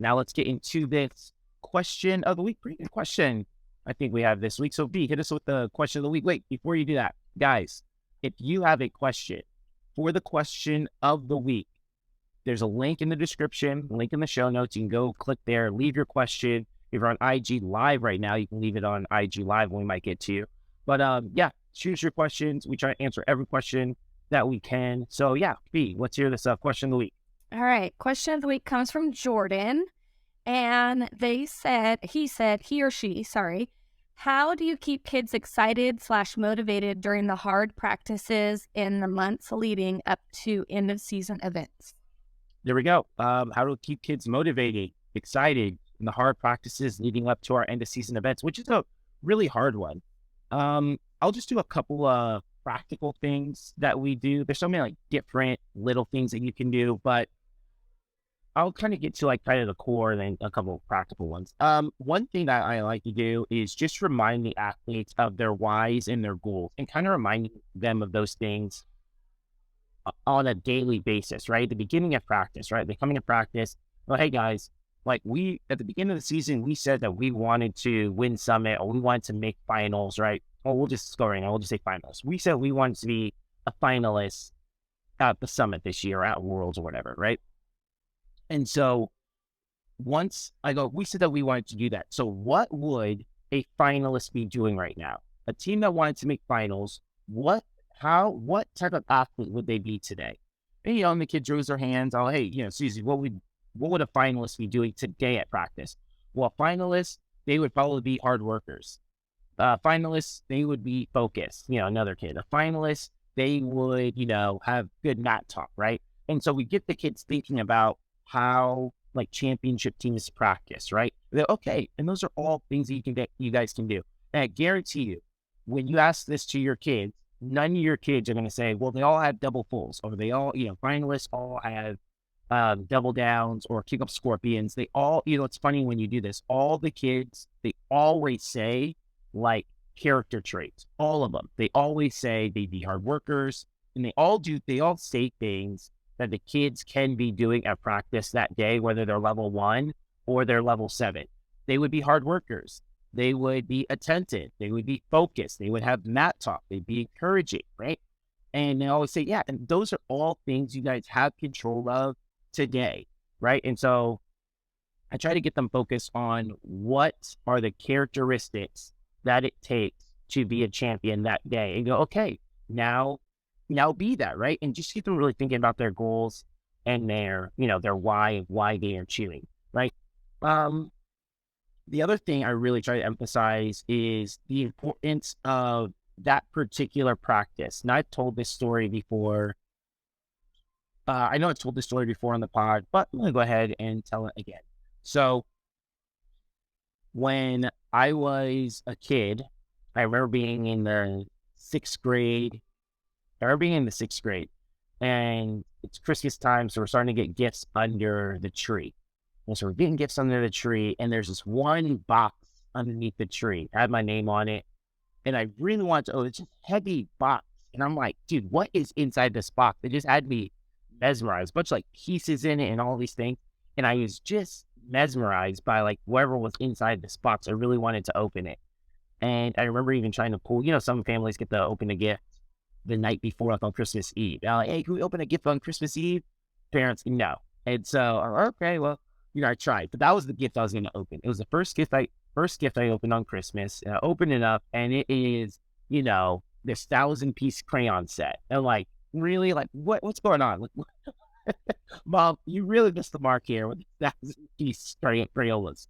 Now let's get into this question of the week. Pretty good question I think we have this week. So B, hit us with the question of the week. Wait, before you do that, guys, if you have a question for the question of the week, there's a link in the description, link in the show notes. You can go click there, leave your question. If you're on IG Live right now, you can leave it on IG Live when we might get to you. But yeah, shoot us your questions. We try to answer every question that we can. So yeah, B, let's hear this question of the week. All right. Question of the week comes from Jordan. And he or she, how do you keep kids excited/motivated during the hard practices in the months leading up to end of season events? There we go. How to keep kids motivated, excited in the hard practices leading up to our end of season events, which is a really hard one. I'll just do a couple of practical things that we do. There's so many like different little things that you can do, but I'll kind of get to like kind of the core and then a couple of practical ones. One thing that I like to do is just remind the athletes of their whys and their goals and kind of remind them of those things on a daily basis, right? At the beginning of practice, right? They come into practice. Well, hey guys, like at the beginning of the season, we said that we wanted to win summit or we wanted to make finals, right? Or we'll just go right now. We'll just say finals. We said we wanted to be a finalist at the summit this year, at Worlds or whatever, right? And so once I go, we said that we wanted to do that. So what would a finalist be doing right now? A team that wanted to make finals, what type of athlete would they be today? And, and the kid rose their hands. Oh, hey, Susie, what would a finalist be doing today at practice? Well, finalists, they would probably be hard workers. Finalists, they would be focused, another kid. A finalist, they would, have good mat talk, right? And so we get the kids thinking about how like championship teams practice, right? They're, okay, and those are all things that you guys can do. And I guarantee you, when you ask this to your kids, none of your kids are going to say, well, they all have double fulls, or they all, finalists all have double downs or kick up scorpions. They all, it's funny when you do this, all the kids, they always say like character traits, all of them. They always say they'd be hard workers, and they all say things that the kids can be doing at practice that day, whether they're level 1 or they're level 7. They would be hard workers. They would be attentive. They would be focused. They would have mat talk. They'd be encouraging, right? And they always say, yeah, and those are all things you guys have control of today, right? And so I try to get them focused on what are the characteristics that it takes to be a champion that day, and go, okay, now be that, right? And just get them really thinking about their goals and their why they are cheering, right? The other thing I really try to emphasize is the importance of that particular practice. Now, I've told this story before. I know I've told this story before on the pod, but I'm going to go ahead and tell it again. So when I was a kid, I remember being in the 6th grade. And it's Christmas time, so we're starting to get gifts under the tree. And so we're getting gifts under the tree, and there's this one box underneath the tree. It had my name on it, and I really wanted to, it's just a heavy box. And I'm like, dude, what is inside this box? It just had me mesmerized, a bunch of like pieces in it and all these things. And I was just mesmerized by like whatever was inside this box. I really wanted to open it. And I remember even trying to pull, some families get to open a gift the night before, like on Christmas Eve. I'm like, hey, can we open a gift on Christmas Eve? Parents, no. And so, okay, well, I tried, but that was the gift I was going to open. It was the first gift I opened on Christmas. And I opened it up, and it is, this 1,000-piece crayon set. And like, really, like, what's going on? Like, Mom, you really missed the mark here with 1,000-piece Crayolas.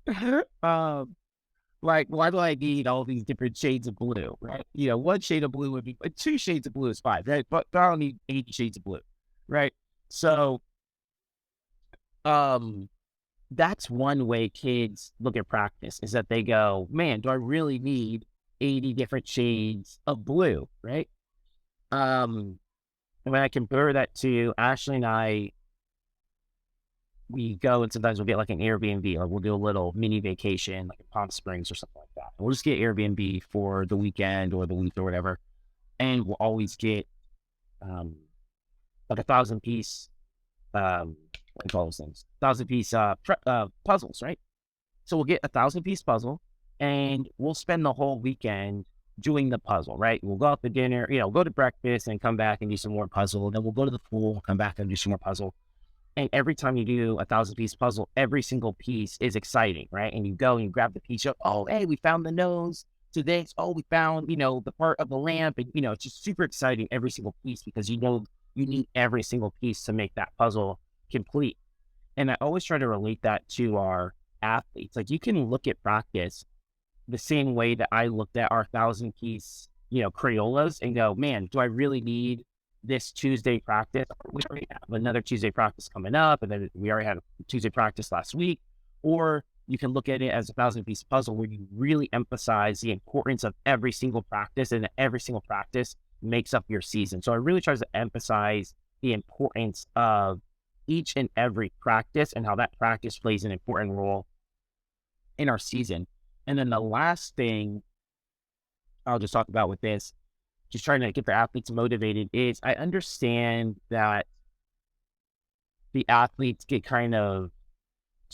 Like, why do I need all these different shades of blue, right? One shade of blue would be, 2 shades of blue is fine, right? But I don't need 80 shades of blue, right? So, that's one way kids look at practice, is that they go, man, do I really need 80 different shades of blue, right? And when I compare that to Ashley and I, we go and sometimes we'll get like an Airbnb, or we'll do a little mini vacation, like in Palm Springs or something like that. And we'll just get Airbnb for the weekend or the week or whatever. And we'll always get like 1,000-piece what do you call those things? 1,000-piece puzzles, right? So we'll get a 1,000-piece puzzle, and we'll spend the whole weekend doing the puzzle, right? We'll go out to dinner, go to breakfast and come back and do some more puzzle. Then we'll go to the pool, come back and do some more puzzle. And every time you do a 1,000-piece puzzle, every single piece is exciting, right? And you go and you grab the piece up. Oh, hey, we found the nose to this. Oh, we found, the part of the lamp. And, it's just super exciting, every single piece, because you need every single piece to make that puzzle complete. And I always try to relate that to our athletes. Like, you can look at practice the same way that I looked at our 1,000-piece, Crayolas and go, man, do I really need this Tuesday practice? We already have another Tuesday practice coming up, and then we already had a Tuesday practice last week. Or you can look at it as a 1,000-piece puzzle where you really emphasize the importance of every single practice, and every single practice makes up your season. So I really try to emphasize the importance of each and every practice and how that practice plays an important role in our season. And then the last thing I'll just talk about with this, just trying to get the athletes motivated, is I understand that the athletes get kind of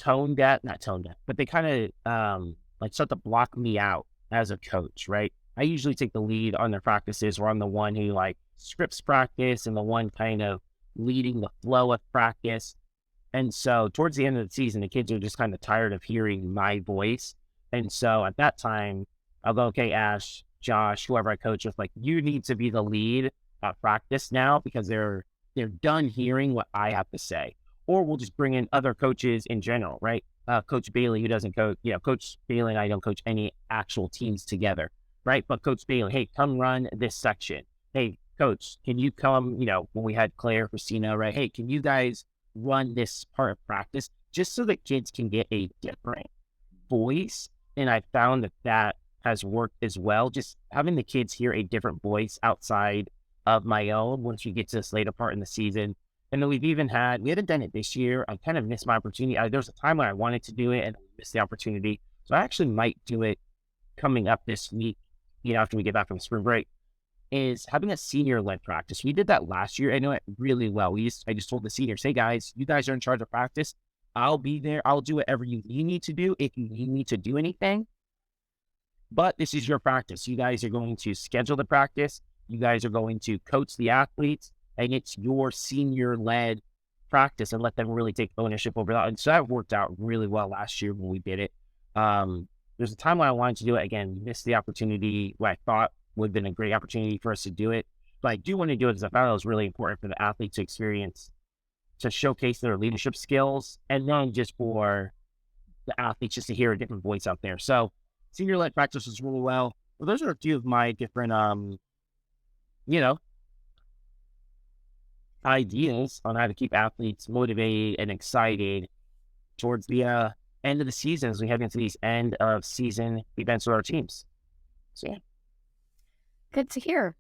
not tone deaf, but they kind of like start to block me out as a coach, right? I usually take the lead on their practices, where I'm the one who like scripts practice and the one kind of leading the flow of practice. And so towards the end of the season, the kids are just kind of tired of hearing my voice. And so at that time, I'll go, okay, Ash, Josh, whoever I coach with, like, you need to be the lead at practice now, because they're done hearing what I have to say. Or we'll just bring in other coaches in general, right? Coach Bailey, who doesn't coach, Coach Bailey and I don't coach any actual teams together, right? But Coach Bailey, hey, come run this section. Hey, Coach, can you come, when we had Claire, Christina, right? Hey, can you guys run this part of practice, just so that kids can get a different voice? And I found that has worked as well. Just having the kids hear a different voice outside of my own once we get to this later part in the season. And then we haven't done it this year. I kind of missed my opportunity. There was a time when I wanted to do it and missed the opportunity. So I actually might do it coming up this week, after we get back from spring break, is having a senior-led practice. We did that last year. I know it really well. I just told the seniors, hey guys, you guys are in charge of practice. I'll be there. I'll do whatever you need me to do if you need me to do anything. But this is your practice. You guys are going to schedule the practice. You guys are going to coach the athletes, and it's your senior-led practice, and let them really take ownership over that. And so that worked out really well last year when we did it. There's a time when I wanted to do it. Again, missed the opportunity what I thought would have been a great opportunity for us to do it. But I do want to do it because I found it was really important for the athlete to experience, to showcase their leadership skills, and then just for the athletes just to hear a different voice out there. So senior-led practice was really well. Well, those are a few of my different, ideas on how to keep athletes motivated and excited towards the end of the season as we head into these end of season events with our teams. So yeah. Good to hear.